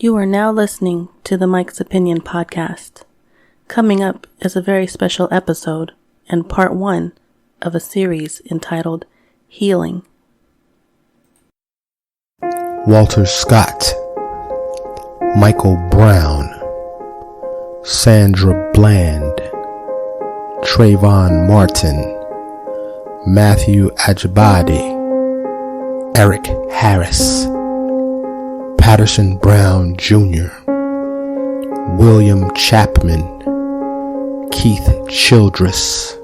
You are now listening to the Mike's Opinion podcast. Coming up is a very special episode and part 1 of a series entitled Healing. Walter Scott, Michael Brown, Sandra Bland, Trayvon Martin, Matthew Ajibade, Eric Harris, Patterson Brown Jr., William Chapman, Keith Childress,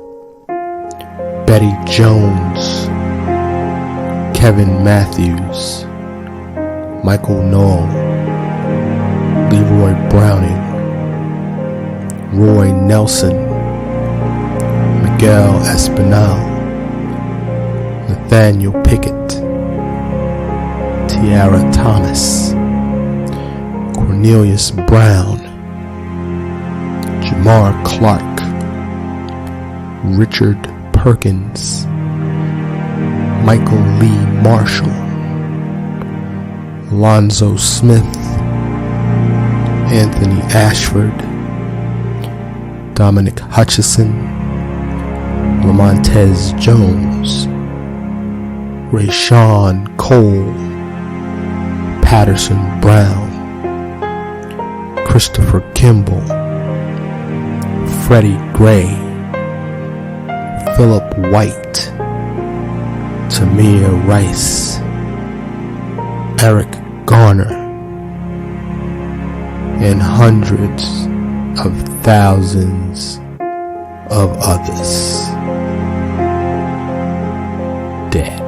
Betty Jones, Kevin Matthews, Michael Knoll, Leroy Browning, Roy Nelson, Miguel Espinal, Nathaniel Pickett, Tiara Thomas, Cornelius Brown, Jamar Clark, Richard Perkins, Michael Lee Marshall, Alonzo Smith, Anthony Ashford, Dominic Hutchison, Lamontez Jones, Rayshawn Cole, Patterson Brown, Christopher Kimball, Freddie Gray, Philip White, Tamir Rice, Eric Garner, and hundreds of thousands of others dead.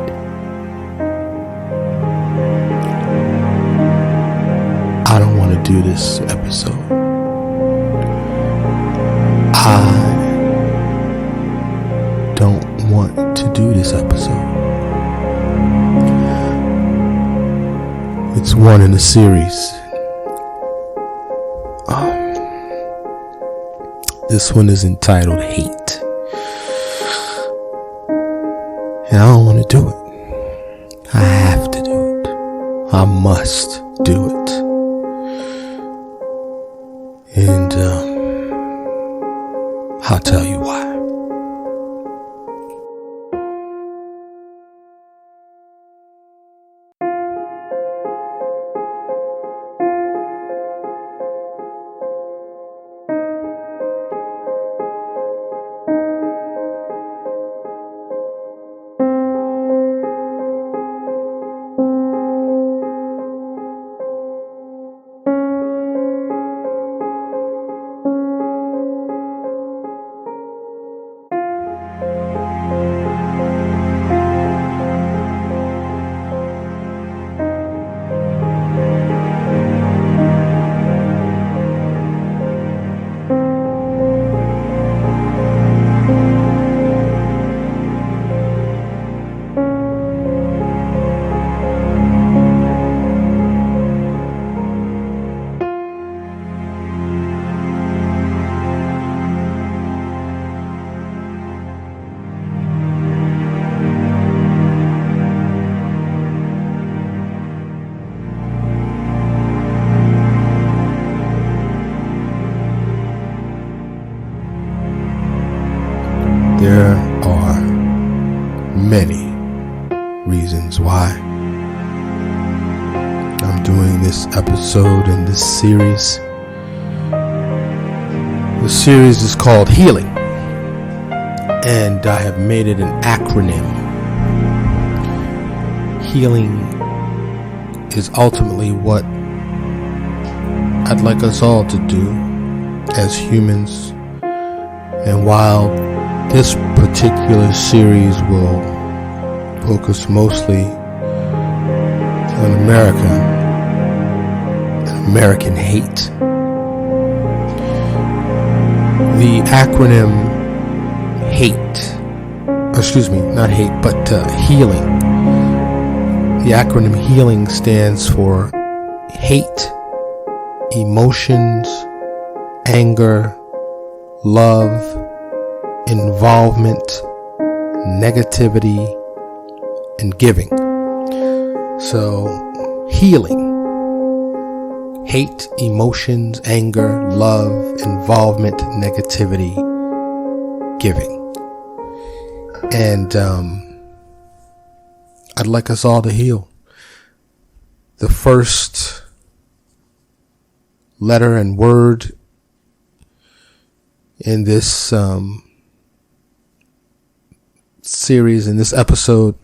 I don't want to do this episode. I don't want to do this episode. It's one in a series. This one is entitled Hate. And I don't want to do it. I have to do it. I must do it. And I'll tell you why. There are many reasons why I'm doing this episode in this series. The series is called Healing, and I have made it an acronym. Healing is ultimately what I'd like us all to do as humans, and while this particular series will focus mostly on America and American hate. The acronym Healing. The acronym Healing stands for hate, emotions, anger, love, involvement, negativity, and giving. So, healing. hate, emotions, anger, love, involvement, negativity, giving. And I'd like us all to heal. The first letter and word in this series, in this episode,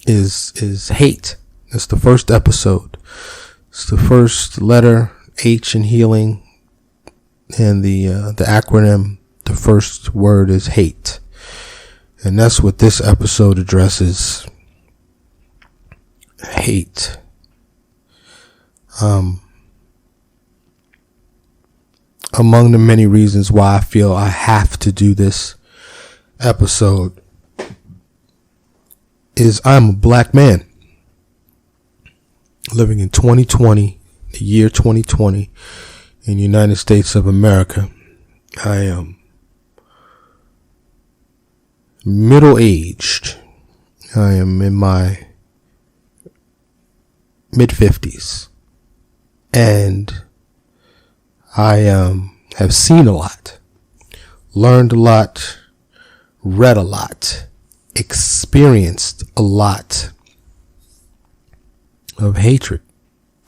is hate. It's the first episode. It's the first letter, H in healing, and the acronym, the first word is hate. And that's what this episode addresses. Hate. Among the many reasons why I feel I have to do this episode is I'm a black man living in 2020, the year 2020, in the United States of America. I am middle-aged. I am in my mid-50s. And I have seen a lot, learned a lot, read a lot, experienced a lot of hatred,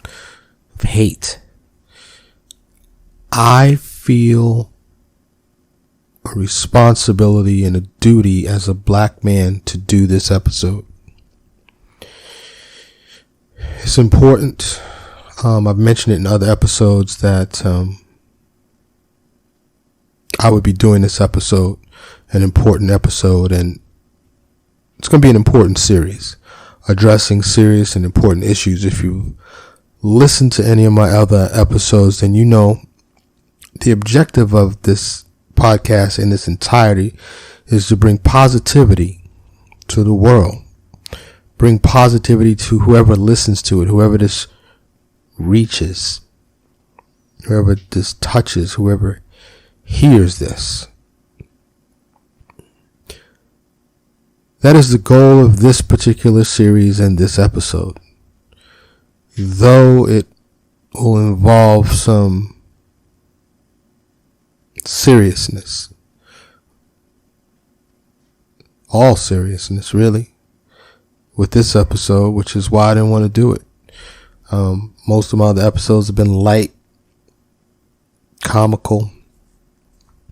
of hate. I feel a responsibility and a duty as a black man to do this episode. It's important. I've mentioned it in other episodes that I would be doing this episode, an important episode, and it's going to be an important series, addressing serious and important issues. If you listen to any of my other episodes, then you know the objective of this podcast in its entirety is to bring positivity to the world, bring positivity to whoever listens to it, whoever this reaches, whoever this touches, whoever hears this. That is the goal of this particular series and this episode. Though it will involve some seriousness, all seriousness really, with this episode, which is why I didn't want to do it. Most of my other episodes have been light, comical.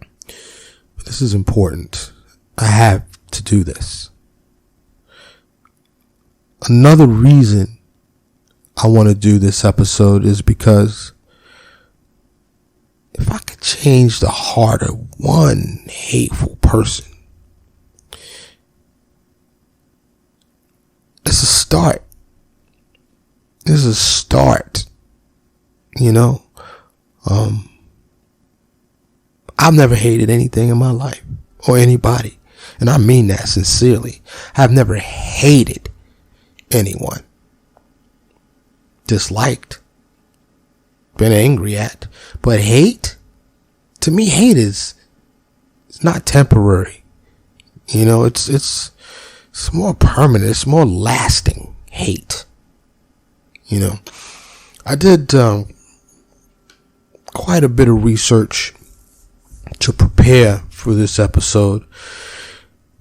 But this is important. I have to do this. Another reason I want to do this episode is because if I could change the heart of one hateful person, it's a start. This is a start, you know. I've never hated anything in my life or anybody, and I mean that sincerely. I've never hated anyone, disliked, been angry at, but hate, to me, hate it's not temporary. You know, it's more permanent. It's more lasting hate. You know, I did quite a bit of research to prepare for this episode,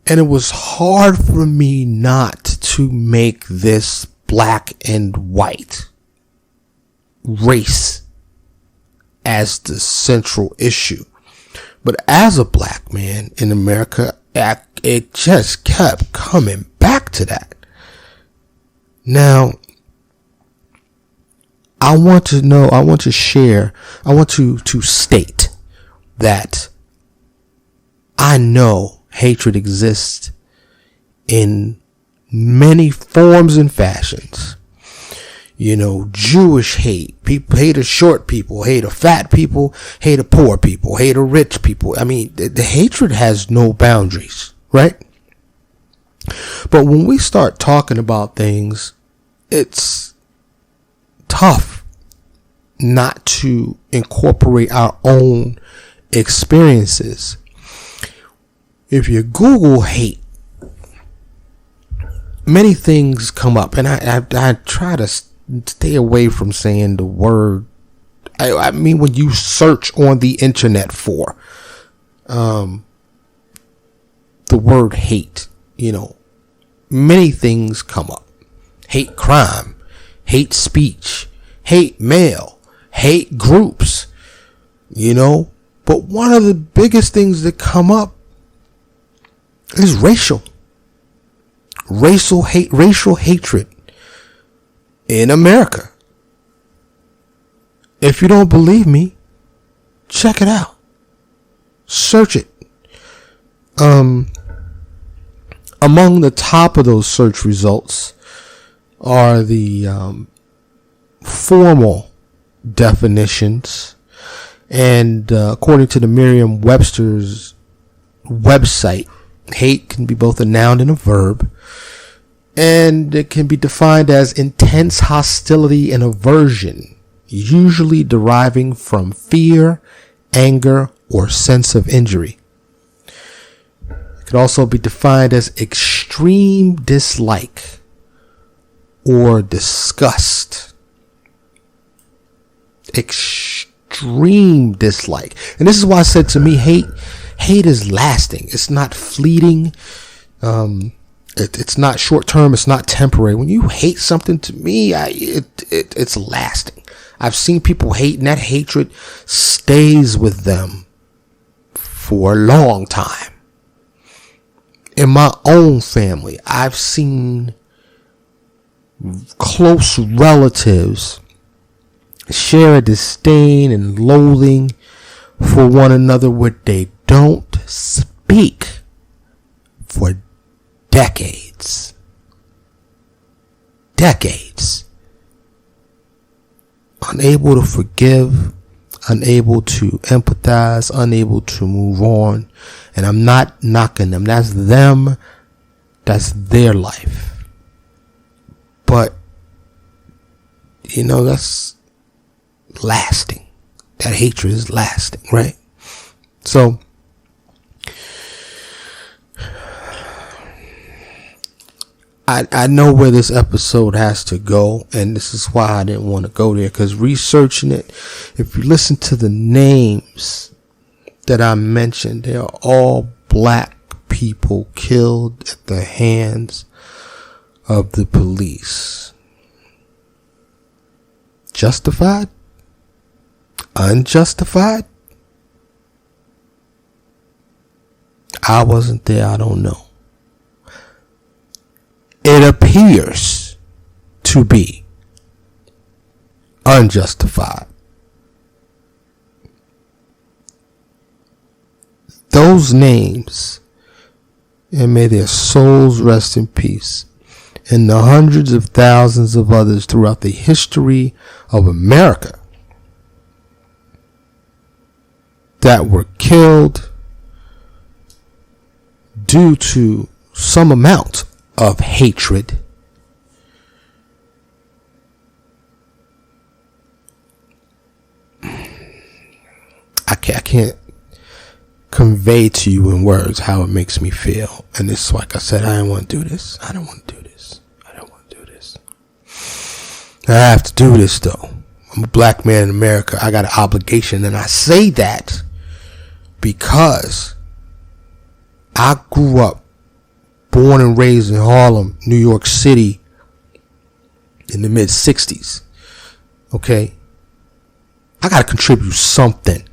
and it was hard for me not to make this black and white race as the central issue. But as a black man in America, it just kept coming back to that. Now, I want to state that I know hatred exists in many forms and fashions. You know, Jewish hate. People hate a short people, hate a fat people, hate a poor people, hate a rich people. I mean, the hatred has no boundaries, right? But when we start talking about things, it's tough not to incorporate our own experiences. If you Google hate, many things come up, and I try to stay away from saying the word I mean, when you search on the internet for the word hate, many things come up. Hate crime, hate speech, hate mail, hate groups, But one of the biggest things that come up is racial hatred in America. If you don't believe me, check it out. Search it. Among the top of those search results are the formal definitions. And according to the Merriam-Webster's website, hate can be both a noun and a verb. And it can be defined as intense hostility and aversion, usually deriving from fear, anger, or sense of injury. It could also be defined as extreme dislike or disgust. Extreme dislike. And this is why I said, to me, hate is lasting. It's not fleeting. It's not short term. It's not temporary. When you hate something, to me, it's lasting. I've seen people hate, and that hatred stays with them for a long time. In my own family, I've seen close relatives share a disdain and loathing for one another where they don't speak for decades. Unable to forgive, unable to empathize, unable to move on. And I'm not knocking them. That's them. That's their life. But, that's lasting. That hatred is lasting, right? So, I know where this episode has to go, and this is why I didn't want to go there, because researching it, if you listen to the names that I mentioned, they are all black people killed at the hands of the police. Justified? Unjustified? I wasn't there, I don't know. It appears to be unjustified. Those names, and may their souls rest in peace, and the hundreds of thousands of others throughout the history of America that were killed due to some amount of hatred. I can't convey to you in words how it makes me feel. And it's like I said, I don't want to do this. I don't want to do this. I have to do this, though. I'm a black man in America. I got an obligation. And I say that because I grew up, born and raised in Harlem, New York City, in the mid-'60s. Okay? I got to contribute something.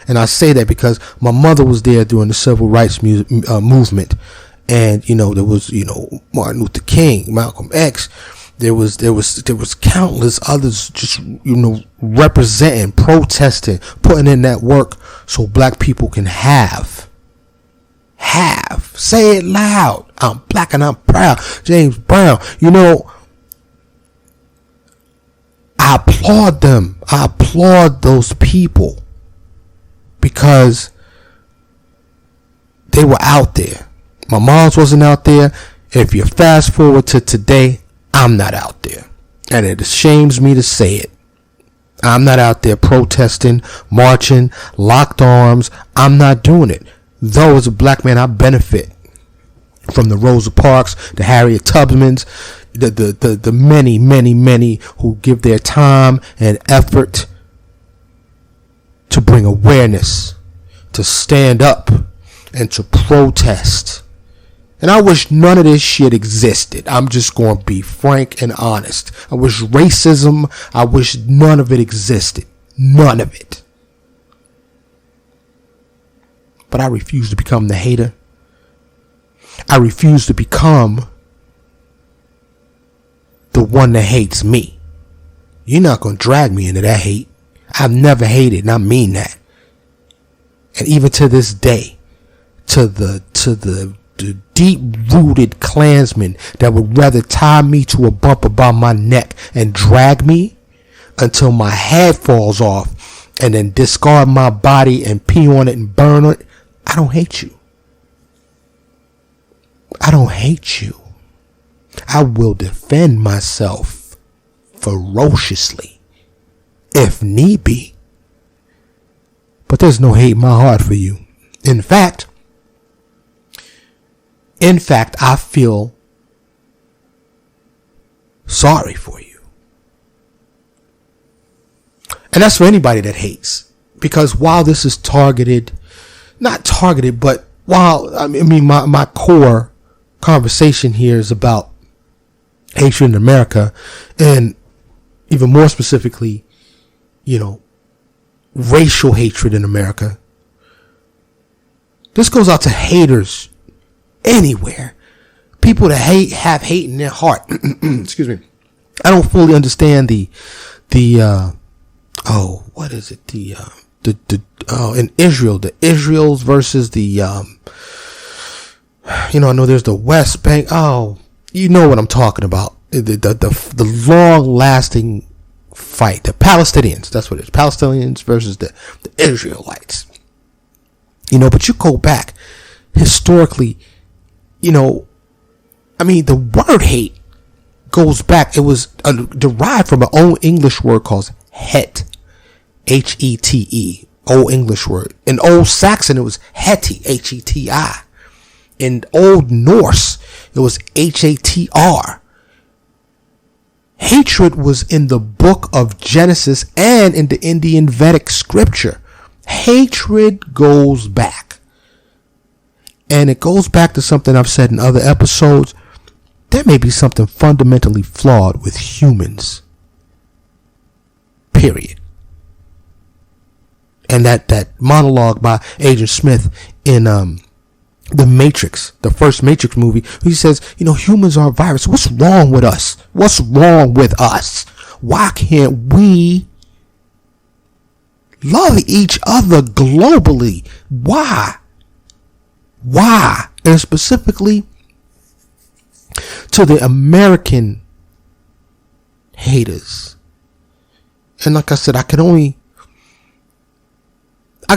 And I say that because my mother was there during the civil rights movement. And, there was, Martin Luther King, Malcolm X. There was countless others just, representing, protesting, putting in that work so black people can have. Say it loud. I'm black and I'm proud. James Brown. I applaud them. I applaud those people because they were out there. My mom's wasn't out there. If you fast forward to today, I'm not out there. And it shames me to say it. I'm not out there protesting, marching, locked arms. I'm not doing it. Though as a black man, I benefit from the Rosa Parks, the Harriet Tubmans, the many, many, many who give their time and effort to bring awareness, to stand up, and to protest. And I wish none of this shit existed. I'm just going to be frank and honest. I wish racism, I wish none of it existed. None of it. But I refuse to become the hater. I refuse to become the one that hates me. You're not going to drag me into that hate. I've never hated, and I mean that. And even to this day, to the deep-rooted Klansmen that would rather tie me to a bump about my neck and drag me until my head falls off and then discard my body and pee on it and burn it, I don't hate you. I don't hate you. I will defend myself ferociously if need be. But there's no hate in my heart for you. In fact, I feel sorry for you. And that's for anybody that hates. Because while this is not targeted, but while, I mean, my core conversation here is about hatred in America, and even more specifically, racial hatred in America. This goes out to haters anywhere. People that have hate in their heart. Excuse me. I don't fully understand in Israel, the Israels versus I know there's the West Bank. Oh, you know what I'm talking about. The long lasting fight. The Palestinians, that's what it is. Palestinians versus the Israelites. But you go back historically, the word hate goes back. It was derived from an old English word called het. H-E-T-E. Old English word. In Old Saxon, it was heti. H-E-T-I. In Old Norse, it was H-A-T-R. Hatred was in the book of Genesis and in the Indian Vedic scripture. Hatred goes back. And it goes back to something I've said in other episodes. There may be something fundamentally flawed with humans. Period. And that monologue by Agent Smith in The Matrix, the first Matrix movie, he says, humans are a virus. What's wrong with us? What's wrong with us? Why can't we love each other globally? Why? And specifically to the American haters. And like I said, I could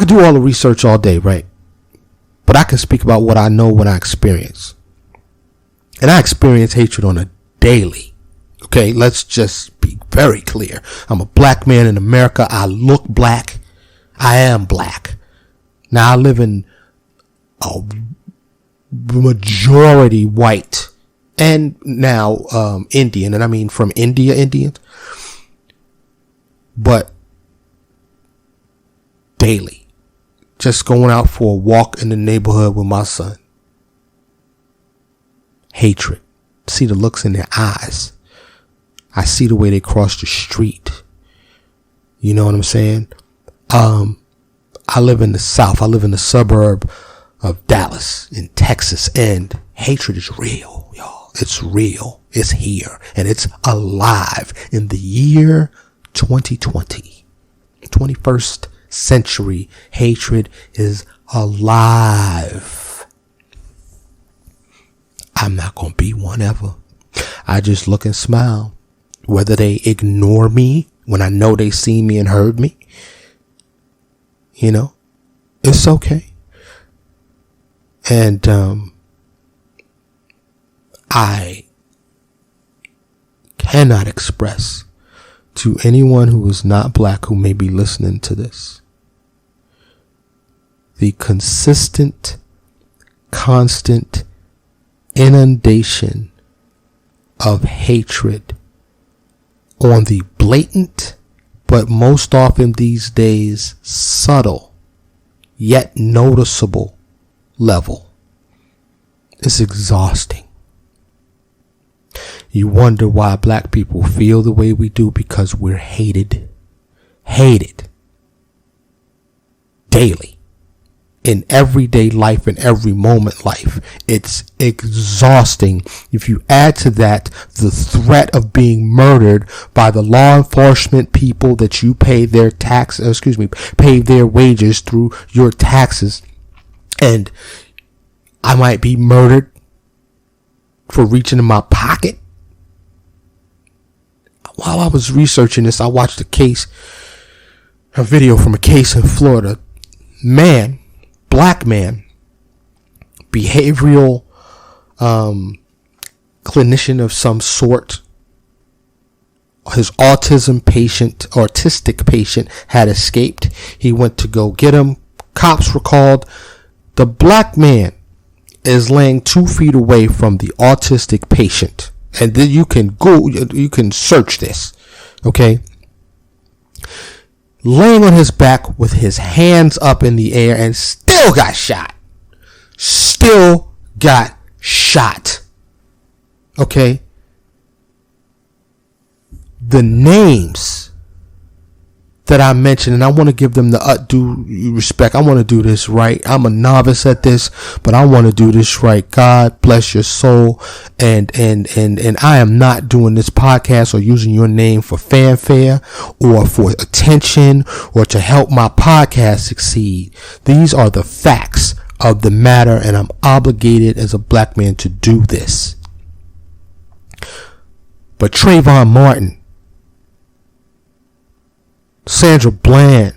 do all the research all day, right? But I can speak about what I know, what I experience. And I experience hatred on a daily. Okay, let's just be very clear. I'm a black man in America. I look black. I am black. Now I live in a majority white and now Indian. And I mean from India, Indians. But daily. Just going out for a walk in the neighborhood with my son. Hatred. See the looks in their eyes. I see the way they cross the street. You know what I'm saying? I live in the South. I live in the suburb of Dallas in Texas, and hatred is real, y'all. It's real. It's here, and it's alive in the year 2020, 21st century. Hatred is alive. I'm not gonna be one ever. I just look and smile, whether they ignore me when I know they see me and heard me. It's okay. And I cannot express to anyone who is not black who may be listening to this the consistent, constant inundation of hatred on the blatant, but most often these days, subtle, yet noticeable level. It's exhausting. You wonder why black people feel the way we do, because we're hated daily in everyday life, in every moment life. It's exhausting. If you add to that the threat of being murdered by the law enforcement people that you pay their pay their wages through your taxes, and I might be murdered for reaching in my pocket. While I was researching this, I watched a video from a case in Florida. Black man, behavioral clinician of some sort. His autistic patient had escaped. He went to go get him. Cops were called. The black man is laying 2 feet away from the autistic patient. And then you can search this. Okay. Laying on his back with his hands up in the air, and still got shot. Okay. The names that I mentioned, and I want to give them the due respect. I want to do this right. I'm a novice at this, but I want to do this right. God bless your soul. And I am not doing this podcast or using your name for fanfare or for attention or to help my podcast succeed. These are the facts of the matter, and I'm obligated as a black man to do this. But Trayvon Martin, Sandra Bland,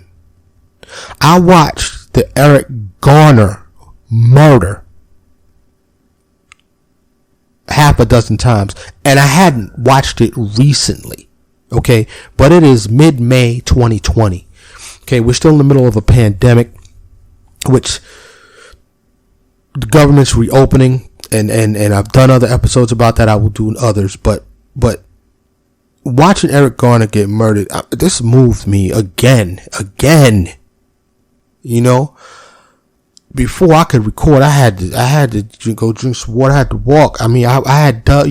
I watched the Eric Garner murder half a dozen times, and I hadn't watched it recently. Okay, but it is mid-May 2020. Okay, we're still in the middle of a pandemic, which the government's reopening, and I've done other episodes about that. I will do others, but watching Eric Garner get murdered, this moved me again. You know, before I could record, I had to go drink some water. I had to walk. I mean,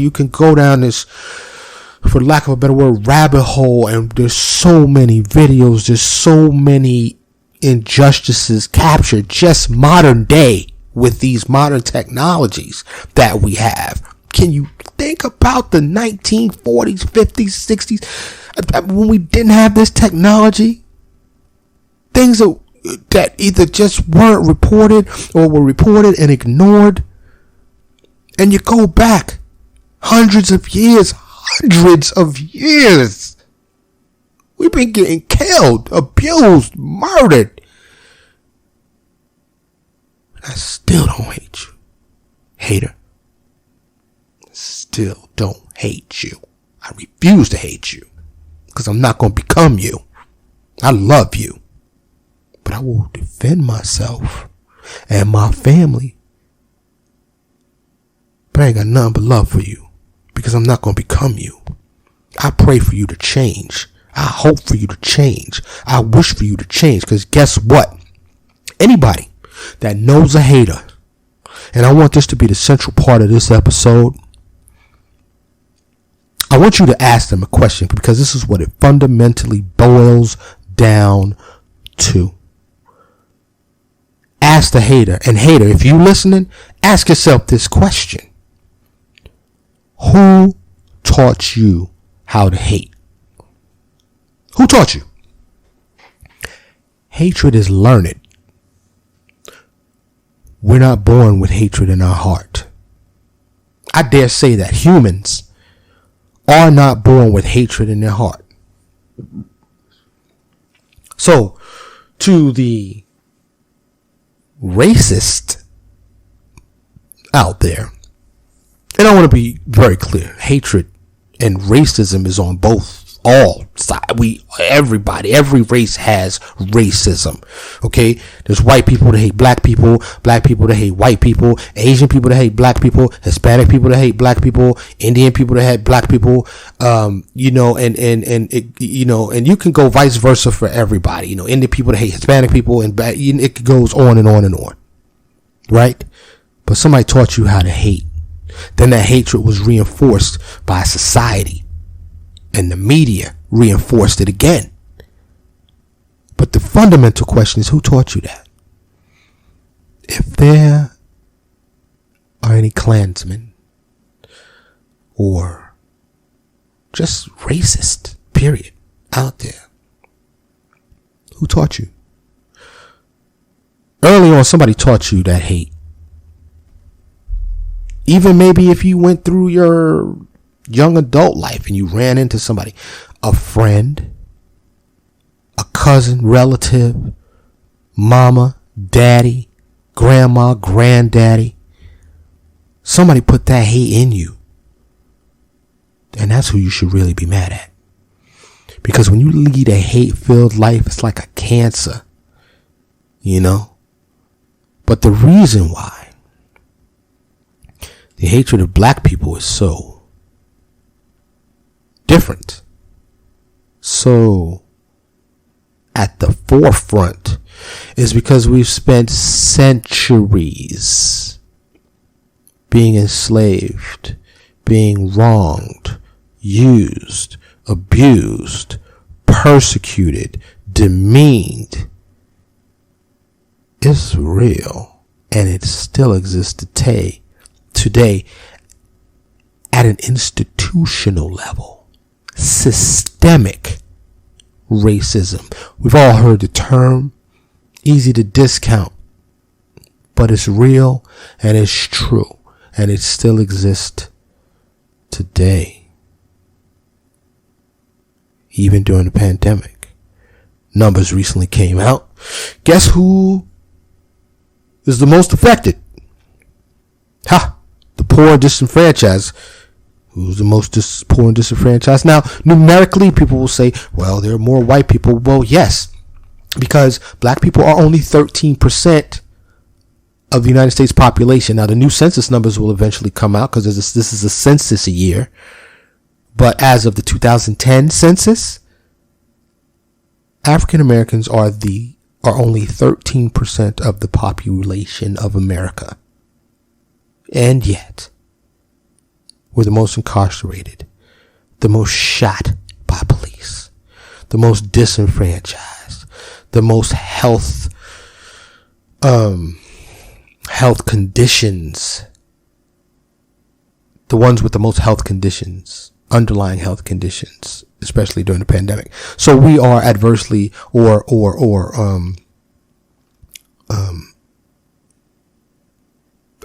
you can go down this, for lack of a better word, rabbit hole, and there's so many videos, there's so many injustices captured just modern day with these modern technologies that we have. Can you think about the 1940s, 50s, 60s, when we didn't have this technology? Things that either just weren't reported or were reported and ignored. And you go back hundreds of years. We've been getting killed, abused, murdered. And I still don't hate you, hater. Still don't hate you. I refuse to hate you, because I'm not going to become you. I love you, but I will defend myself and my family. But I ain't got nothing but love for you, because I'm not going to become you. I pray for you to change. I hope for you to change. I wish for you to change, because guess what? Anybody that knows a hater, and I want this to be the central part of this episode, I want you to ask them a question, because this is what it fundamentally boils down to. Ask the hater, and hater, if you listening, ask yourself this question. Who taught you how to hate? Who taught you? Hatred is learned. We're not born with hatred in our heart. I dare say that humans are not born with hatred in their heart. So, to the racist out there, and I want to be very clear, hatred and racism is on both Everybody, every race has racism. Okay. There's white people that hate black people that hate white people, Asian people that hate black people, Hispanic people that hate black people, Indian people that hate black people. And you can go vice versa for everybody. Indian people that hate Hispanic people, and it goes on and on and on. Right? But somebody taught you how to hate. Then that hatred was reinforced by society, and the media reinforced it again. But the fundamental question is, who taught you that? If there are any Klansmen or just racist, period, out there, who taught you? Early on, somebody taught you that hate. Even maybe if you went through your young adult life and you ran into somebody, a friend, a cousin, relative, mama, daddy, grandma, granddaddy, somebody put that hate in you. And that's who you should really be mad at. Because when you lead a hate-filled life, it's like a cancer, But the reason why the hatred of black people is so different, so at the forefront, is because we've spent centuries being enslaved, being wronged, used, abused, persecuted, demeaned. It's real, and it still exists today at an institutional level. Systemic racism. We've all heard the term, easy to discount, but it's real and it's true, and it still exists today. Even during the pandemic. Numbers recently came out. Guess who is the most affected? The poor and disenfranchised. Who's the most poor and disenfranchised? Now, numerically, people will say, well, there are more white people. Well, yes, because black people are only 13% of the United States population. Now, the new census numbers will eventually come out because this is a census a year. But as of the 2010 census, African Americans are only 13% of the population of America. And yet, we're the most incarcerated, the most shot by police, the most disenfranchised, the most health conditions, the ones with the most health conditions, underlying health conditions, especially during the pandemic. So we are adversely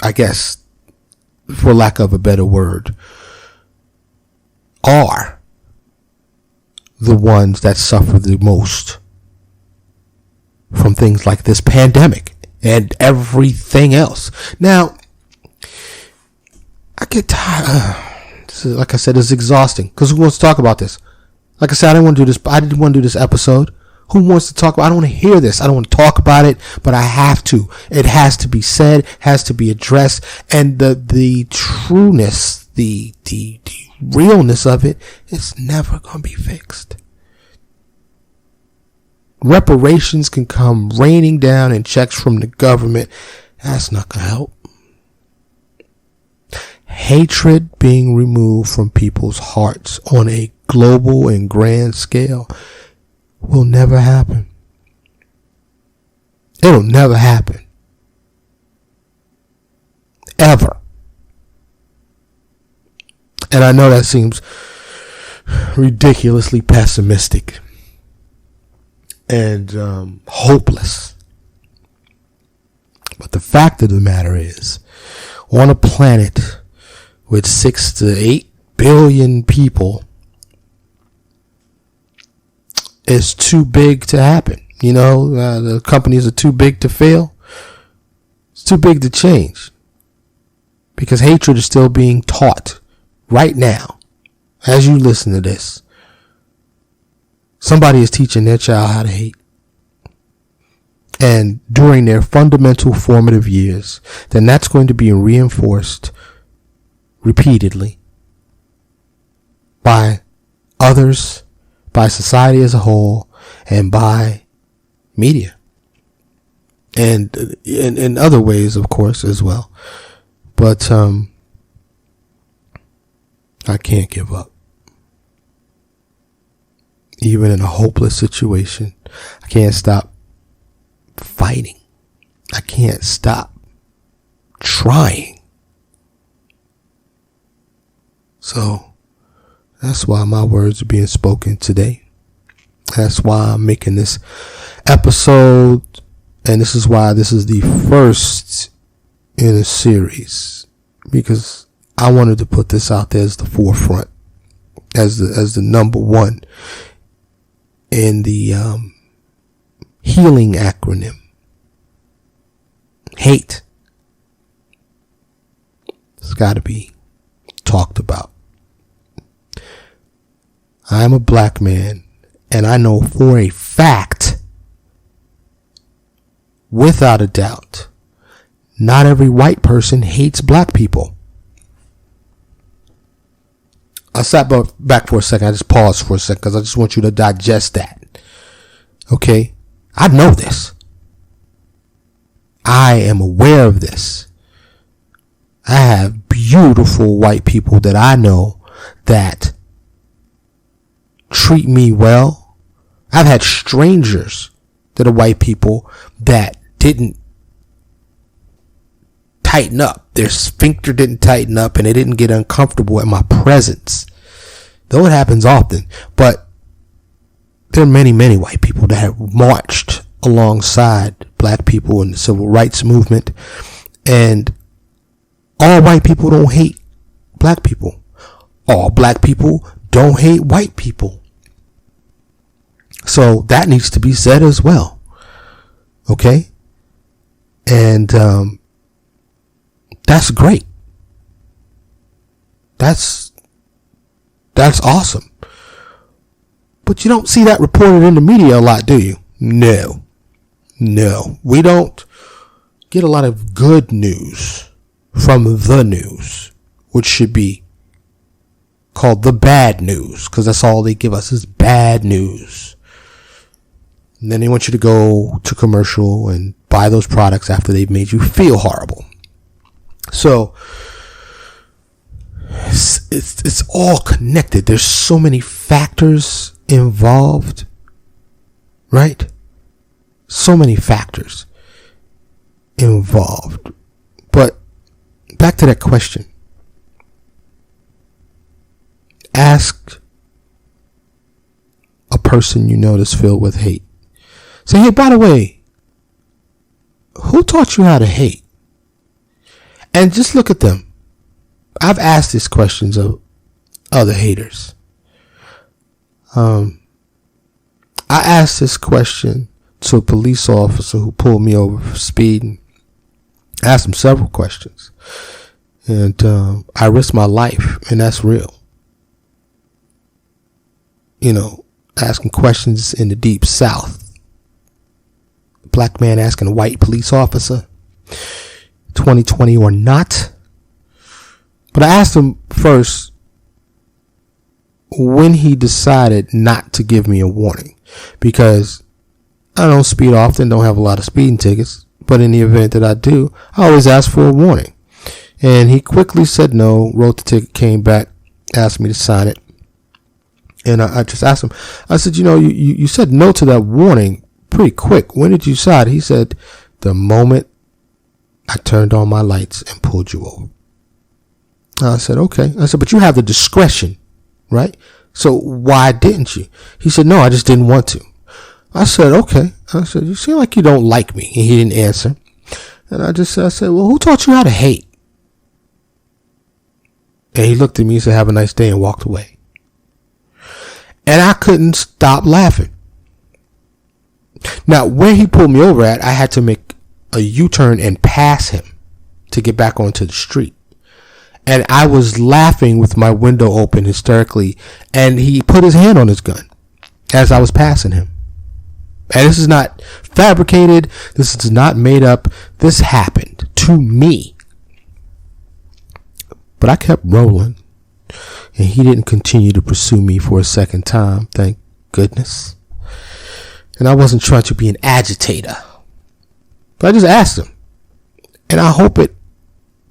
I guess, for lack of a better word, are the ones that suffer the most from things like this pandemic and everything else. Now, I get tired. Like I said, it's exhausting because who wants to talk about this? Like I said, I didn't want to do this episode. Who wants to talk about it? I don't want to hear this. I don't want to talk about it, but I have to. It has to be said, has to be addressed, and the trueness, the realness of it is never going to be fixed. Reparations can come raining down in checks from the government. That's not going to help. Hatred being removed from people's hearts on a global and grand scale will never happen. It'll never happen. Ever. And I know that seems ridiculously pessimistic and hopeless. But the fact of the matter is, on a planet with 6 to 8 billion people, it's too big to happen. The companies are too big to fail. It's too big to change. Because hatred is still being taught right now, as you listen to this, somebody is teaching their child how to hate. And during their fundamental formative years, then that's going to be reinforced repeatedly by others, by society as a whole, and by media. And in other ways, of course, as well. But I can't give up. Even in a hopeless situation, I can't stop fighting. I can't stop trying. So that's why my words are being spoken today. That's why I'm making this episode. And this is why this is the first in a series, because I wanted to put this out there as the forefront, as the number one in the healing acronym. Hate. It's got to be talked about. I am a black man, and I know for a fact, without a doubt, not every white person hates black people. I sat back for a second. I just paused for a second because I just want you to digest that. Okay? I know this. I am aware of this. I have beautiful white people that I know that treat me well. I've had strangers that are white people that didn't tighten up. Their sphincter didn't tighten up and they didn't get uncomfortable at my presence. Though it happens often. But there are many, many white people that have marched alongside black people in the civil rights movement. And all white people don't hate black people. All black people don't hate white people. So that needs to be said as well. Okay? And that's great. That's awesome. But you don't see that reported in the media a lot, do you? No. We don't get a lot of good news from the news, which should be called the bad news, because that's all they give us is bad news. And then they want you to go to commercial and buy those products after they've made you feel horrible. So it's all connected. There's so many factors involved, right? So many factors involved. But back to that question. Ask a person you know that's filled with hate. Say, hey, by the way, who taught you how to hate? And just look at them. I've asked these questions of other haters. I asked this question to a police officer who pulled me over for speeding. I asked him several questions. And I risked my life, and that's real. You know, asking questions in the deep south. Black man asking a white police officer, 2020 or not. But I asked him first when he decided not to give me a warning, because I don't speed often, don't have a lot of speeding tickets, but in the event that I do, I always ask for a warning. And he quickly said no, wrote the ticket, came back, asked me to sign it. And I just asked him, I said, you said no to that warning pretty quick. When did you decide? He said, the moment I turned on my lights and pulled you over. I said, okay. I said, but you have the discretion, right? So why didn't you? He said, no, I just didn't want to. I said, okay. I said, you seem like you don't like me. And he didn't answer. And I said, well, who taught you how to hate? And he looked at me and said, have a nice day, and walked away. And I couldn't stop laughing. Now, where he pulled me over at, I had to make a U-turn and pass him to get back onto the street. And I was laughing with my window open hysterically. And he put his hand on his gun. as I was passing him. And this is not fabricated. This is not made up. This happened to me. But I kept rolling. And he didn't continue to pursue me for a second time. Thank goodness. And I wasn't trying to be an agitator. But I just asked him. And I hope it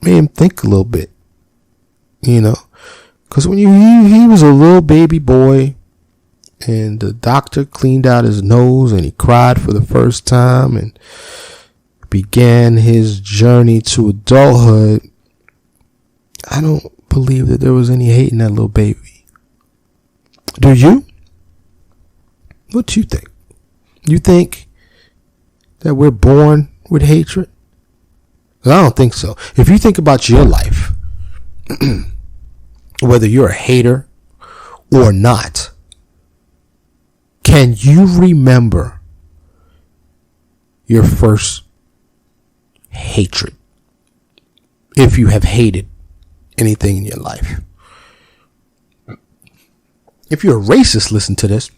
made him think a little bit. You know. Because when he was a little baby boy. And the doctor cleaned out his nose and he cried for the first time and began his journey to adulthood. I don't believe that there was any hate in that little baby. Do you? What do you think? You think that we're born with hatred? 'Cause I don't think so. If you think about your life, whether you're a hater or not, can you remember your first hatred? If you have hated anything in your life. If you're a racist, listen to this.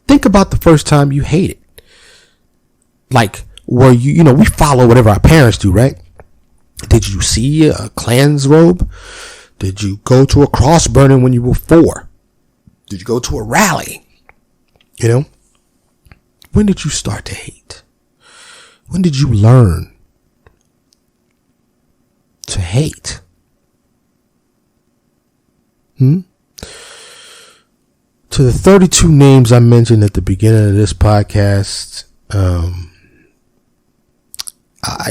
Think about the first time you hated. Like, were you know, we follow whatever our parents do, right? Did you see a Klan's robe? Did you go to a cross burning when you were 4? Did you go to a rally? You know, when did you start to hate? When did you learn to hate? To the 32 names I mentioned at the beginning of this podcast,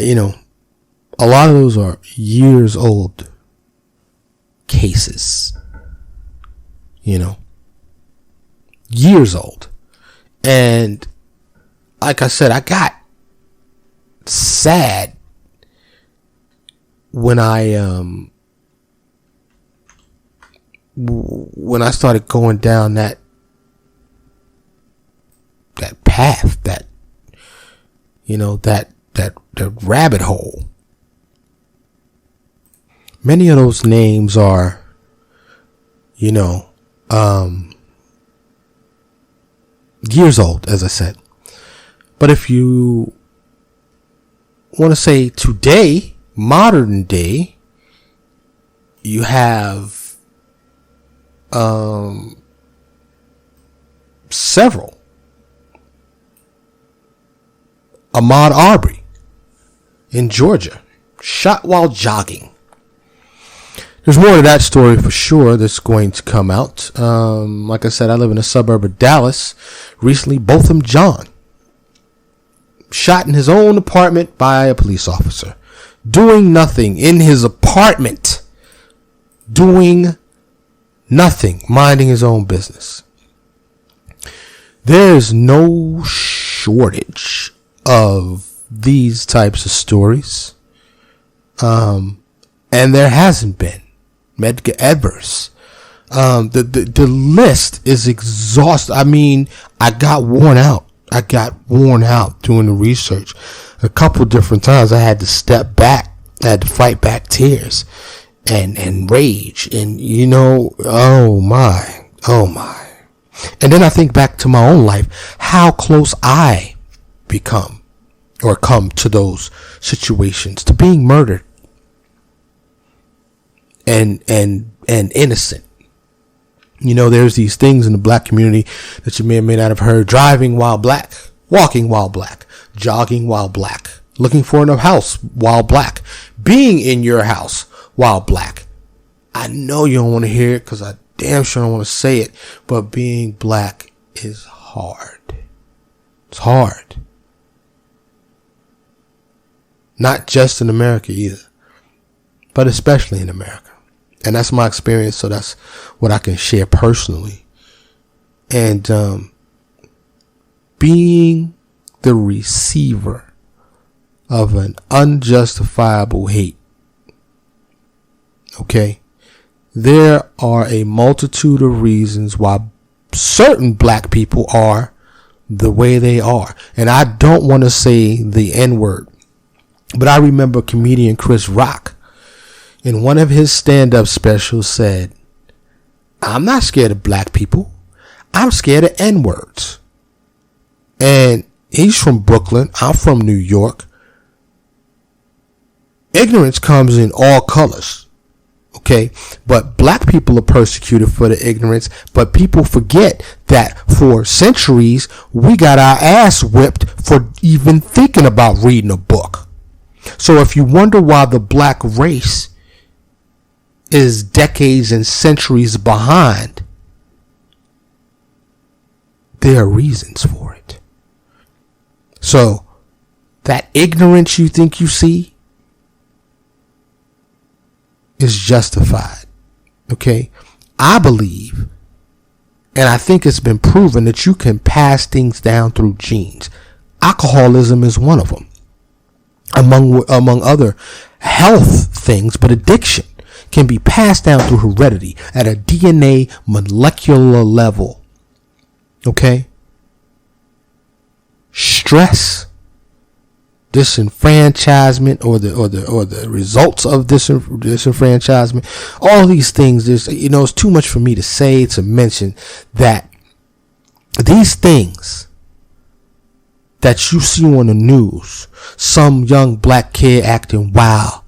you know, a lot of those are years old cases, you know, years old. And like I said, I got sad when I started going down that path, that, you know, that rabbit hole. Many of those names are, you know, years old, as I said. But if you want to say today, modern day, you have several. Ahmaud Arbery in Georgia, shot while jogging. There's more to that story for sure that's going to come out. Like I said, I live in a suburb of Dallas. Recently, Botham Jean, shot in his own apartment by a police officer. Doing nothing in his apartment. Doing nothing. Minding his own business. There's no shortage of these types of stories. And there hasn't been. Medgar Evers. The list is exhausting. I mean, I got worn out doing the research. A couple different times I had to step back. I had to fight back tears and rage. And, you know, oh my. And then I think back to my own life, how close I become or come to those situations, to being murdered. And innocent. You know, there's these things in the black community that you may or may not have heard. Driving while black, walking while black, jogging while black, looking for a house while black, being in your house while black. I know you don't want to hear it because I damn sure don't want to say it, but being black is hard. It's hard. Not just in America either, but especially in America. And that's my experience, so that's what I can share personally. And being the receiver of an unjustifiable hate. Okay? There are a multitude of reasons why certain black people are the way they are. And I don't want to say the N-word, but I remember comedian Chris Rock in one of his stand-up specials said, I'm not scared of black people. I'm scared of N-words. And he's from Brooklyn. I'm from New York. Ignorance comes in all colors. Okay. But black people are persecuted for the ignorance. But people forget that for centuries, we got our ass whipped for even thinking about reading a book. So if you wonder why the black race is decades and centuries behind, there are reasons for it. So that ignorance you think you see is justified. Okay. I believe, and I think it's been proven, that you can pass things down through genes. Alcoholism is one of them, among other health things, but addiction can be passed down through heredity at a DNA molecular level. Okay? Stress, disenfranchisement, or the results of disenfranchisement, all these things, it's too much for me to say, to mention, that these things that you see on the news, some young black kid acting wild,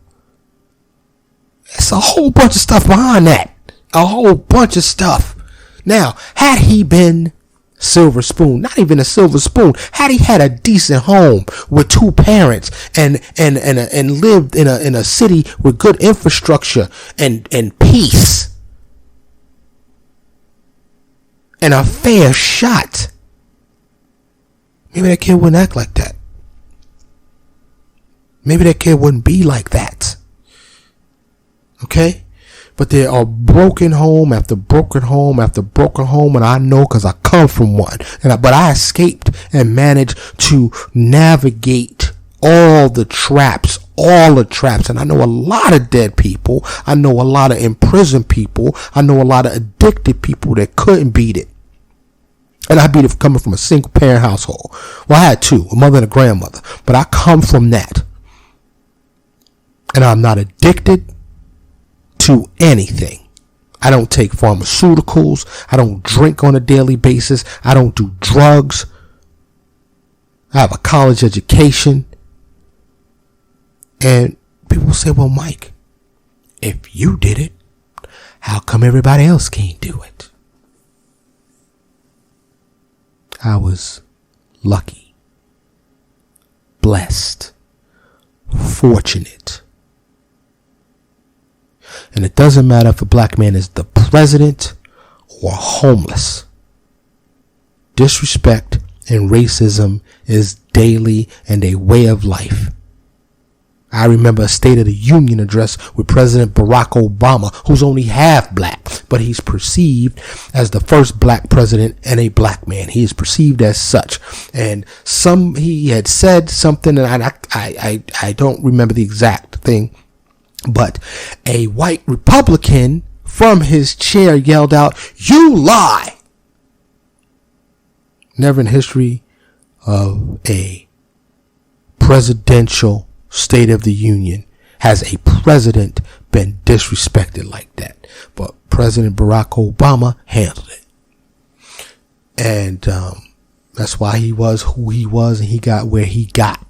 it's a whole bunch of stuff behind that. A whole bunch of stuff. Now, had he been silver spoon, not even a silver spoon, had he had a decent home with two parents and lived in a city with good infrastructure and peace and a fair shot, maybe that kid wouldn't act like that. Maybe that kid wouldn't be like that. Okay? But there are broken home after broken home after broken home, and I know because I come from one. But I escaped and managed to navigate all the traps. And I know a lot of dead people. I know a lot of imprisoned people. I know a lot of addicted people that couldn't beat it. And I beat it coming from a single parent household. Well, I had two, a mother and a grandmother. But I come from that. And I'm not addicted to anything. I don't take pharmaceuticals. I don't drink on a daily basis. I don't do drugs. I have a college education. And people say, well, Mike, if you did it, how come everybody else can't do it? I was lucky, blessed, fortunate. And it doesn't matter if a black man is the president or homeless. Disrespect and racism is daily and a way of life. I remember a State of the Union address with President Barack Obama, who's only half black, but he's perceived as the first black president and a black man. He is perceived as such. And he had said something, and I don't remember the exact thing, but a white Republican from his chair yelled out, "You lie!" Never in history of a presidential State of the Union has a president been disrespected like that. But President Barack Obama handled it. And that's why he was who he was, and he got where he got.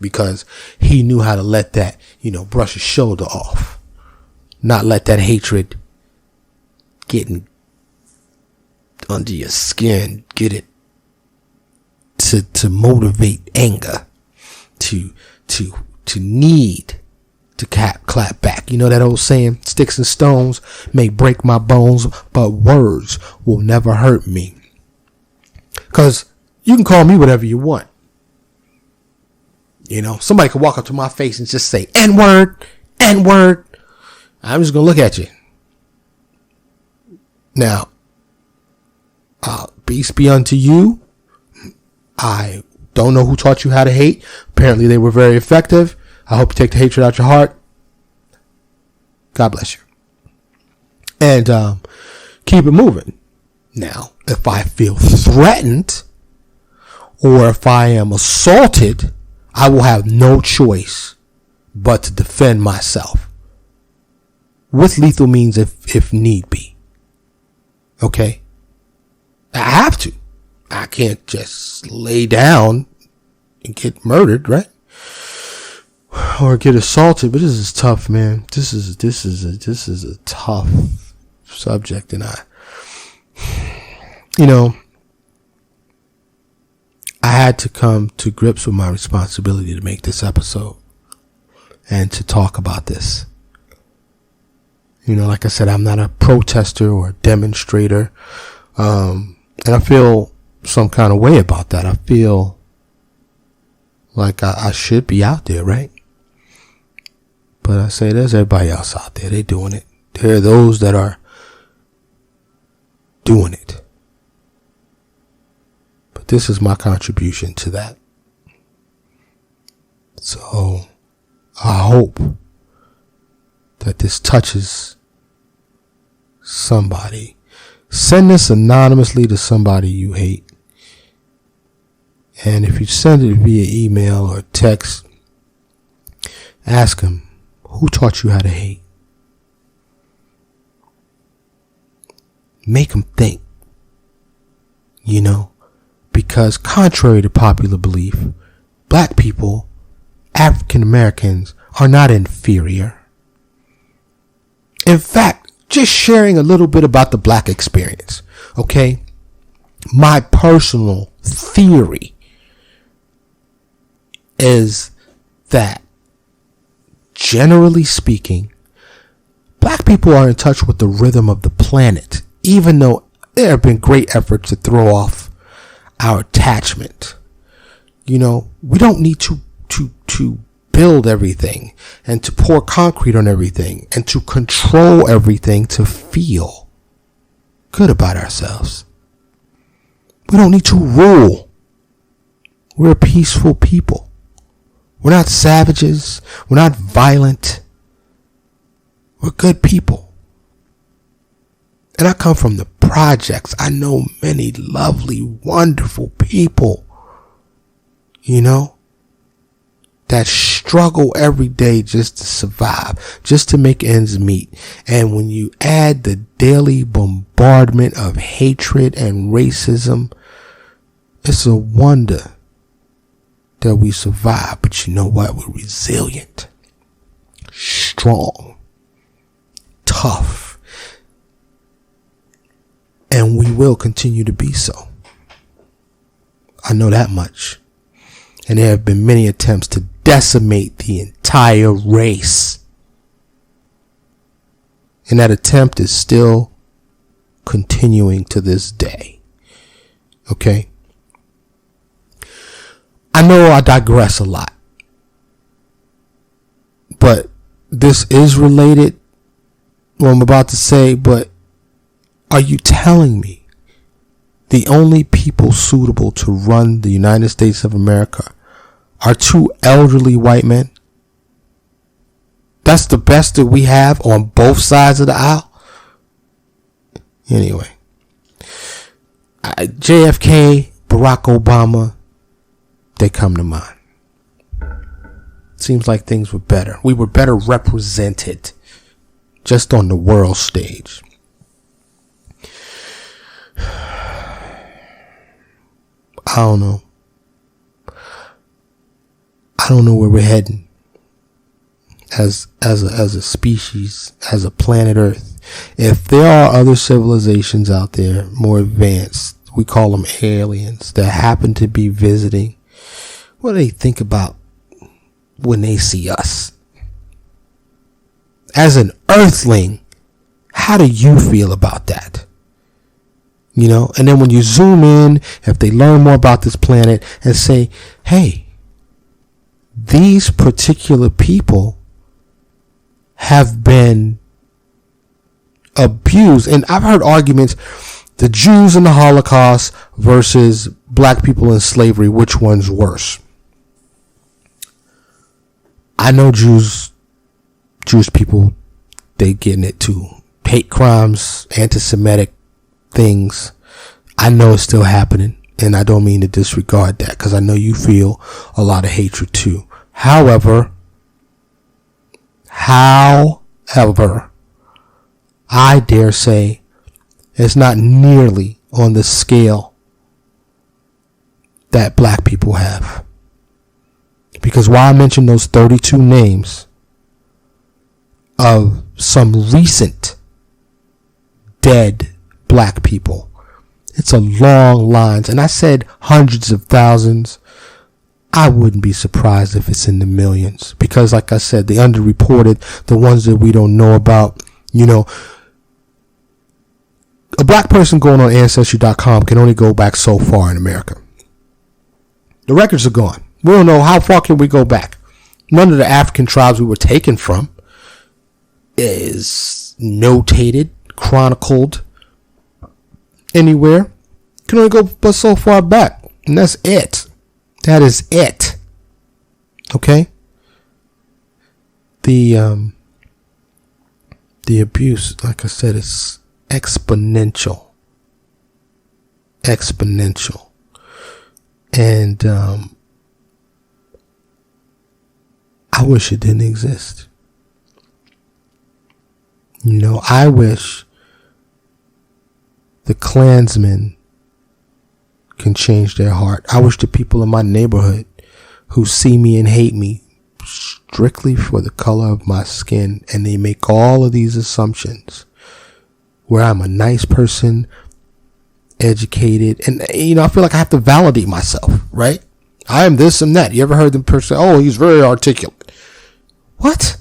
Because he knew how to let that, brush his shoulder off. Not let that hatred getting under your skin, get it to motivate anger, to need to clap back. You know that old saying, sticks and stones may break my bones, but words will never hurt me. Because you can call me whatever you want. Somebody could walk up to my face and just say, N-word, N-word. I'm just going to look at you. Now, peace be unto you. I don't know who taught you how to hate. Apparently they were very effective. I hope you take the hatred out your heart. God bless you. And keep it moving. Now, if I feel threatened or if I am assaulted, I will have no choice but to defend myself with lethal means if need be. Okay. I have to. I can't just lay down and get murdered, right? Or get assaulted. But this is tough, man. This is a tough subject, and I had to come to grips with my responsibility to make this episode and to talk about this. Like I said, I'm not a protester or a demonstrator. And I feel some kind of way about that. I feel like I should be out there, right? But I say there's everybody else out there. They're doing it. There are those that are doing it. But this is my contribution to that. So I hope that this touches somebody. Send this anonymously to somebody you hate. And if you send it via email or text, ask them, who taught you how to hate? Make them think. Because contrary to popular belief, black people, African Americans, are not inferior. In fact, just sharing a little bit about the black experience, okay? My personal theory is that, generally speaking, black people are in touch with the rhythm of the planet, even though there have been great efforts to throw off our attachment. We don't need to build everything and to pour concrete on everything and to control everything to feel good about ourselves. We don't need to rule. We're a peaceful people. We're not savages. We're not violent. We're good people. And I come from the projects. I know many lovely, wonderful people, that struggle every day just to survive, just to make ends meet. And when you add the daily bombardment of hatred and racism, it's a wonder that we survive. But you know what? We're resilient, strong, tough, and we will continue to be so. I know that much. And there have been many attempts to decimate the entire race. And that attempt is still continuing to this day. Okay? I know I digress a lot. But this is related, what I'm about to say, but are you telling me the only people suitable to run the United States of America are two elderly white men? That's the best that we have on both sides of the aisle? Anyway, JFK, Barack Obama, they come to mind. Seems like things were better. We were better represented just on the world stage. I don't know. I don't know where we're heading as a species, as a planet Earth. If there are other civilizations out there more advanced, we call them aliens, that happen to be visiting, what do they think about when they see us? As an Earthling, how do you feel about that? And then when you zoom in, if they learn more about this planet and say, hey, these particular people have been abused. And I've heard arguments, the Jews in the Holocaust versus black people in slavery, which one's worse? I know Jewish people, they getting it too. Hate crimes, anti-Semitic things. I know it's still happening, and I don't mean to disregard that, because I know you feel a lot of hatred too. However, I dare say It's not nearly on the scale that black people have. Because while I mentioned those 32 names of some recent dead black people, it's a long line. And I said hundreds of thousands. I wouldn't be surprised if it's in the millions. Because like I said, the underreported, the ones that we don't know about, you know, a black person going on Ancestry.com can only go back so far in America. The records are gone. We don't know how far can we go back. None of the African tribes we were taken from is notated, chronicled anywhere. Can only go but so far back. And that's it. That is it. Okay? The abuse, like I said, is exponential. And I wish it didn't exist. You know, I wish the Klansmen can change their heart. I wish the people in my neighborhood who see me and hate me strictly for the color of my skin, and they make all of these assumptions where I'm a nice person, educated, and, you know, I feel like I have to validate myself, right? I am this and that. You ever heard the person say, oh, he's very articulate? What?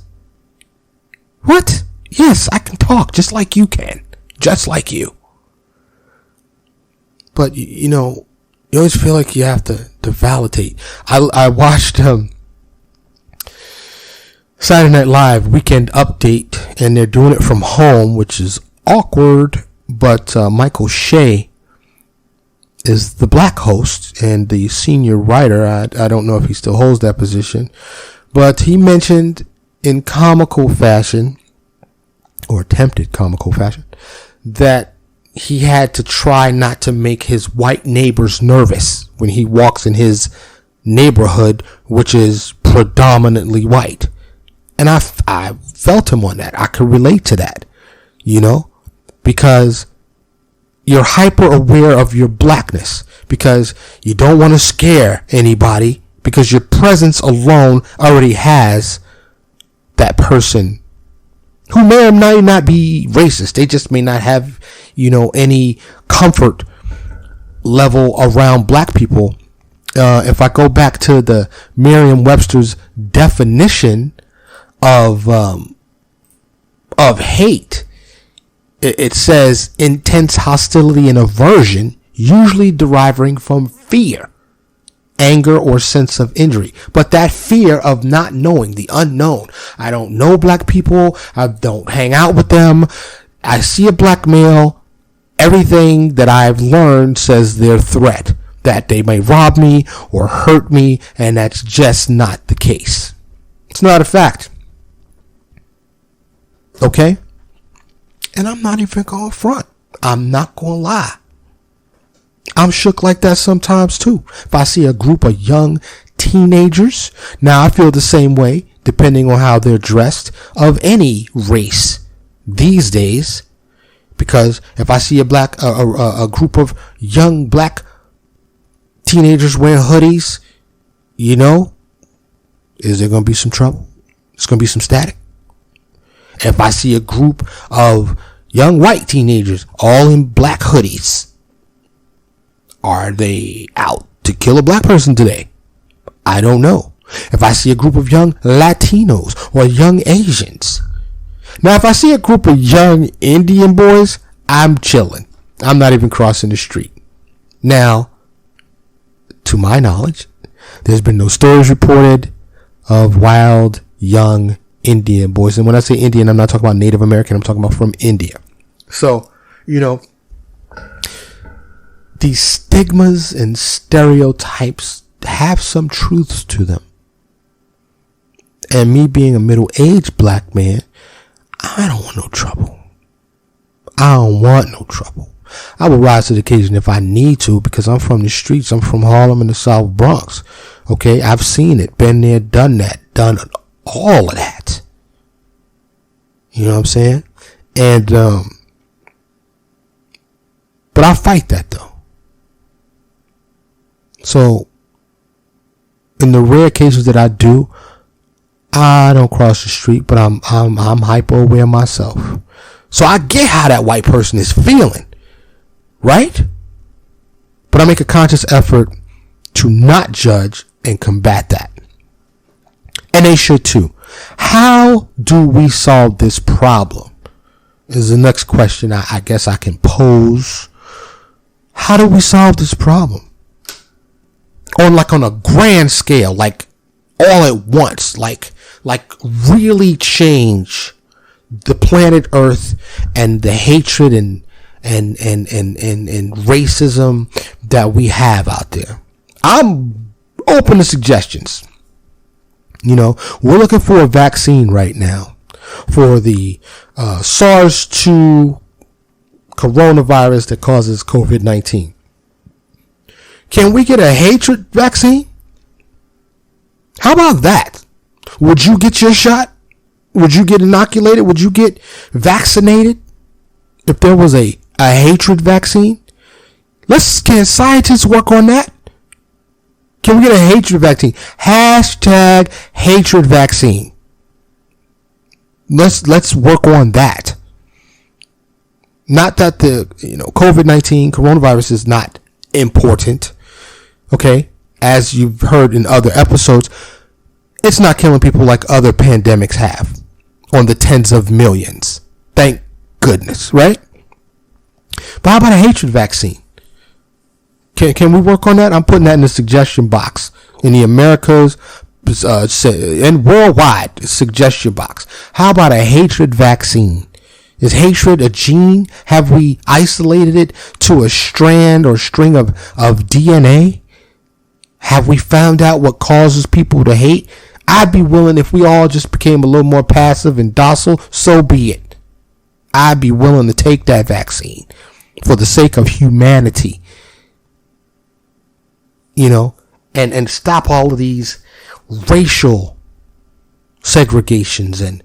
Yes, I can talk just like you can. Just like you. But, you know, you always feel like you have to validate. I watched Saturday Night Live Weekend Update, and they're doing it from home, which is awkward. But Michael Shea is the black host and the senior writer. I don't know if he still holds that position, but he mentioned in comical fashion, or attempted comical fashion, that he had to try not to make his white neighbors nervous when he walks in his neighborhood, which is predominantly white. And I felt him on that. I could relate to that, you know, because you're hyper aware of your blackness, because you don't want to scare anybody, because your presence alone already has that person who may or may not be racist. They just may not have, you know, any comfort level around black people. If I go back to the Merriam-Webster's definition of hate, it says intense hostility and aversion, usually deriving from fear, anger, or sense of injury. But that fear of not knowing, the unknown. I don't know black people. I don't hang out with them. I see a black male. Everything that I've learned says they're a threat, that they may rob me or hurt me, and that's just not the case. It's not a fact. Okay? And I'm not even going to front. I'm not going to lie. I'm shook like that sometimes too. If I see a group of young teenagers, now I feel the same way, depending on how they're dressed, of any race these days. Because if I see a group of young black teenagers wearing hoodies, you know, is there going to be some trouble? It's going to be some static. If I see a group of young white teenagers all in black hoodies, are they out to kill a black person today? I don't know. If I see a group of young Latinos or young Asians. Now, if I see a group of young Indian boys, I'm chilling. I'm not even crossing the street. Now, to my knowledge, there's been no stories reported of wild young Indian boys. And when I say Indian, I'm not talking about Native American. I'm talking about from India. So, you know, these stigmas and stereotypes have some truths to them. And me being a middle-aged black man, I don't want no trouble. I don't want no trouble. I will rise to the occasion if I need to, because I'm from the streets. I'm from Harlem in the South Bronx. Okay, I've seen it, been there, done that, done all of that. You know what I'm saying? And But I fight that though. So in the rare cases that I do, I don't cross the street, but I'm hyper aware myself. So I get how that white person is feeling, right? But I make a conscious effort to not judge and combat that. And they should too. How do we solve this problem? Is the next question I guess I can pose. How do we solve this problem? On a grand scale, like all at once, like really change the planet Earth and the hatred and racism that we have out there. I'm open to suggestions. We're looking for a vaccine right now for the SARS-2 coronavirus that causes COVID-19. Can we get a hatred vaccine? How about that? Would you get your shot? Would you get inoculated? Would you get vaccinated if there was a hatred vaccine? Can scientists work on that? Can we get a hatred vaccine? Hashtag hatred vaccine. Let's work on that. Not that the COVID-19 coronavirus is not important. Okay, as you've heard in other episodes, it's not killing people like other pandemics have on the tens of millions. Thank goodness, right? But how about a hatred vaccine? Can we work on that? I'm putting that in the suggestion box in the Americas and worldwide suggestion box. How about a hatred vaccine? Is hatred a gene? Have we isolated it to a strand or string of DNA? Have we found out what causes people to hate? I'd be willing, if we all just became a little more passive and docile, so be it. I'd be willing to take that vaccine for the sake of humanity. And stop all of these racial segregations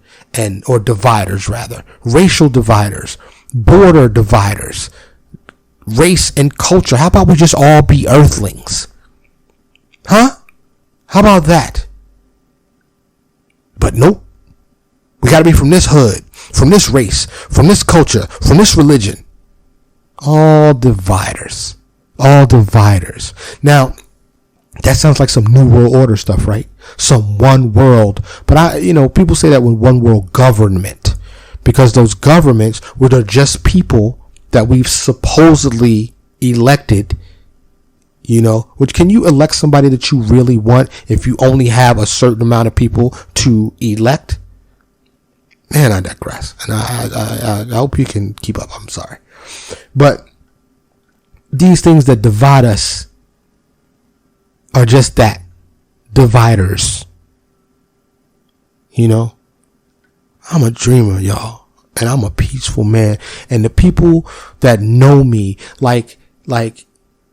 or dividers, rather. Racial dividers, border dividers, race and culture. How about we just all be earthlings? Huh? How about that? But nope. We gotta be from this hood, from this race, from this culture, from this religion. All dividers. All dividers. Now, that sounds like some New World Order stuff, right? Some one world. But people say that with one world government, because those governments were just people that we've supposedly elected. Which, can you elect somebody that you really want if you only have a certain amount of people to elect? Man, I digress. And I hope you can keep up. I'm sorry. But these things that divide us are just that, dividers. I'm a dreamer, y'all, and I'm a peaceful man. And the people that know me, like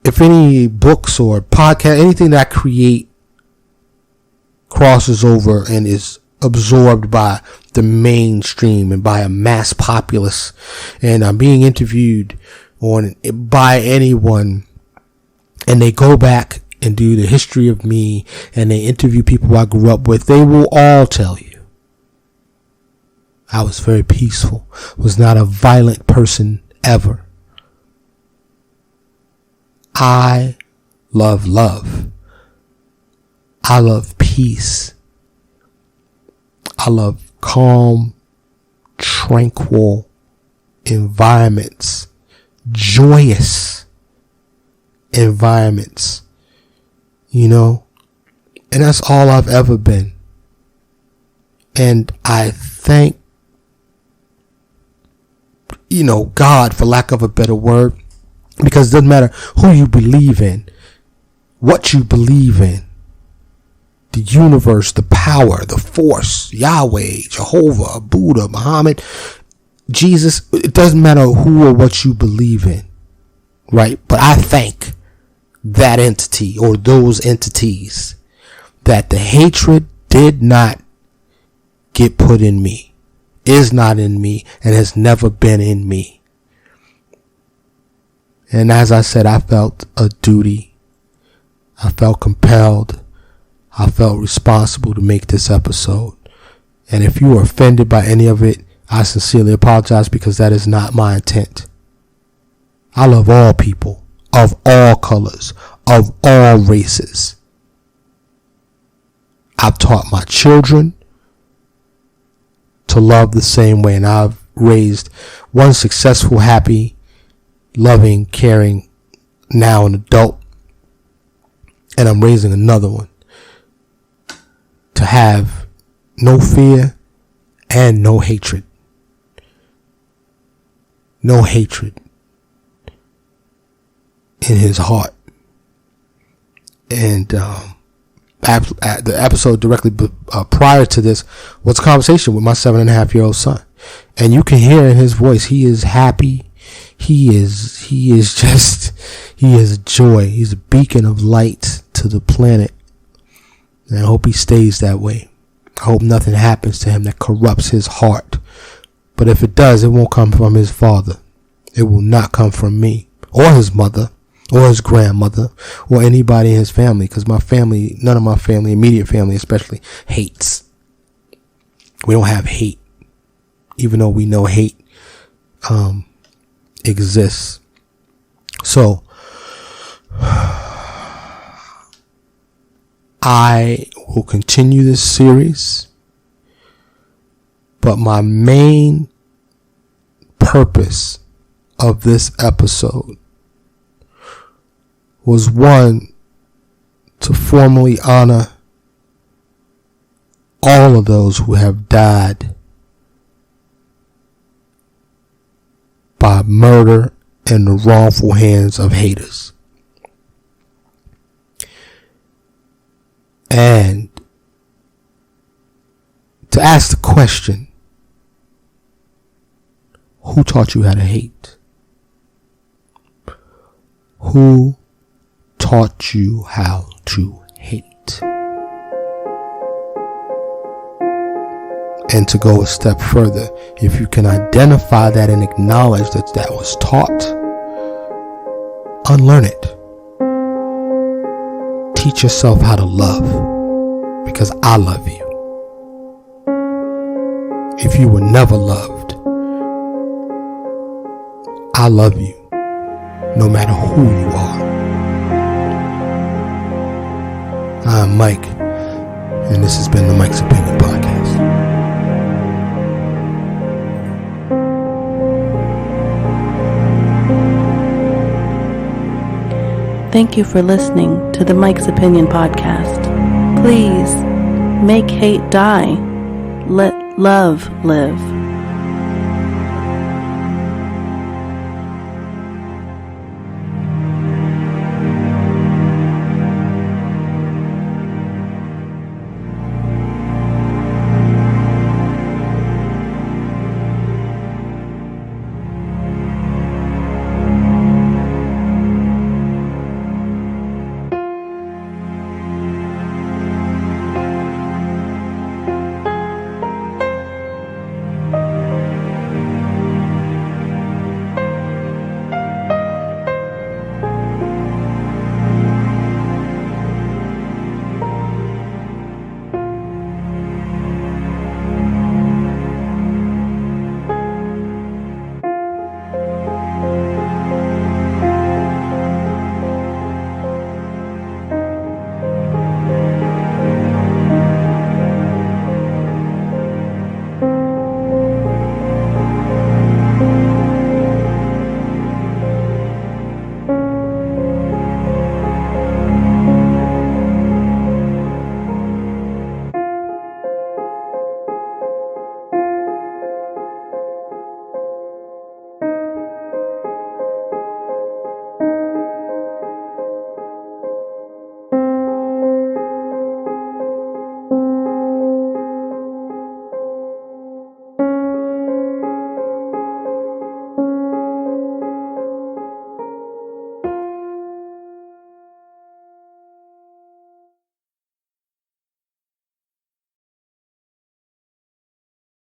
if any books or podcast, anything that I create crosses over and is absorbed by the mainstream and by a mass populace, and I'm being interviewed by anyone, and they go back and do the history of me, and they interview people I grew up with, they will all tell you I was very peaceful, was not a violent person ever. I love love. I love peace. I love calm, tranquil environments, joyous environments. And that's all I've ever been. And I thank, God, for lack of a better word, because it doesn't matter who you believe in, what you believe in, the universe, the power, the force, Yahweh, Jehovah, Buddha, Muhammad, Jesus, it doesn't matter who or what you believe in, right? But I thank that entity or those entities that the hatred did not get put in me, is not in me, and has never been in me. And as I said, I felt a duty. I felt compelled. I felt responsible to make this episode. And if you were offended by any of it, I sincerely apologize, because that is not my intent. I love all people, of all colors, of all races. I've taught my children to love the same way, and I've raised one successful, happy, loving, caring, now an adult, and I'm raising another one to have no fear and no hatred. No hatred in his heart. And the episode directly prior to this was a conversation with my 7.5-year-old son, and you can hear in his voice he is happy. He is joy. He's a beacon of light to the planet, and I hope he stays that way. I hope nothing happens to him that corrupts his heart. But if it does, it won't come from his father. It will not come from me or his mother or his grandmother or anybody in his family, because my family, none of my family, immediate family especially, hates. We don't have hate, even though we know hate exists. So I will continue this series, but my main purpose of this episode was, one, to formally honor all of those who have died by murder and the wrongful hands of haters. And to ask the question, who taught you how to hate? Who taught you how to hate? And to go a step further, if you can identify that and acknowledge that that was taught, unlearn it. Teach yourself how to love, because I love you. If you were never loved, I love you, no matter who you are. I'm Mike, and this has been the Mike's Opinion Podcast. Thank you for listening to the Mike's Opinion Podcast. Please make hate die. Let love live.